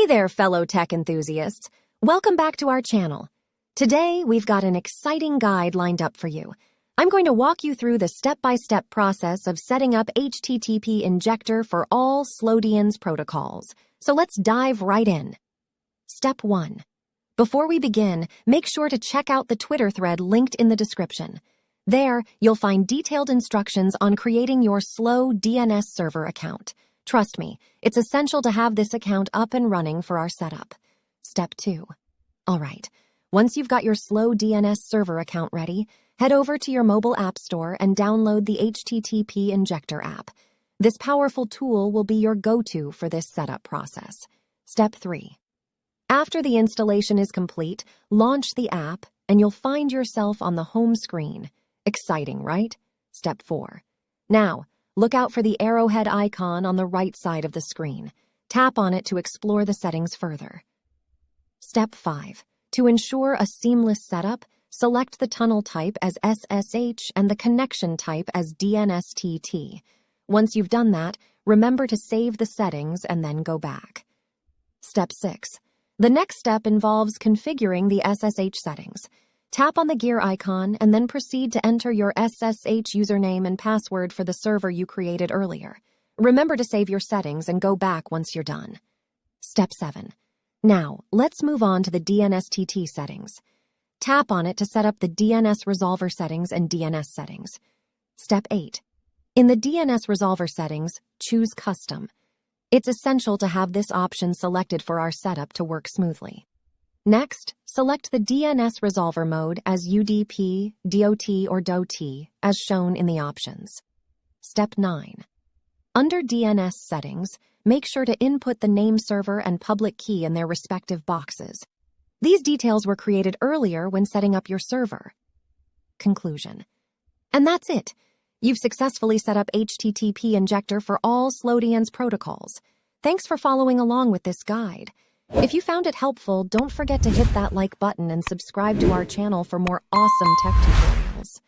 Hey there, fellow tech enthusiasts. Welcome back to our channel. Today, we've got an exciting guide lined up for you. I'm going to walk you through the step-by-step process of setting up HTTP Injector for all Slowdns protocols. So let's dive right in. Step 1. Before we begin, make sure to check out the Twitter thread linked in the description. There, you'll find detailed instructions on creating your Slow DNS server account. Trust me, it's essential to have this account up and running for our setup. Step 2. All right, once you've got your Slow DNS server account ready, head over to your mobile app store and download the HTTP Injector app. This powerful tool will be your go-to for this setup process. Step 3. After the installation is complete, launch the app and you'll find yourself on the home screen. Exciting, right? Step 4. Now, look out for the arrowhead icon on the right side of the screen. Tap on it to explore the settings further. Step 5. To ensure a seamless setup, select the tunnel type as SSH and the connection type as DNSTT. Once you've done that, remember to save the settings and then go back. Step 6. The next step involves configuring the SSH settings. Tap on the gear icon and then proceed to enter your SSH username and password for the server you created earlier. Remember to save your settings and go back once you're done. Step 7. Now, let's move on to the DNSTT settings. Tap on it to set up the DNS resolver settings and DNS settings. Step 8. In the DNS resolver settings, choose Custom. It's essential to have this option selected for our setup to work smoothly. Next, select the DNS resolver mode as UDP, DOT, or DOT, as shown in the options. Step 9. Under DNS settings, make sure to input the name server and public key in their respective boxes. These details were created earlier when setting up your server. Conclusion. And that's it. You've successfully set up HTTP Injector for all Slowdns protocols. Thanks for following along with this guide. If you found it helpful, don't forget to hit that like button and subscribe to our channel for more awesome tech tutorials.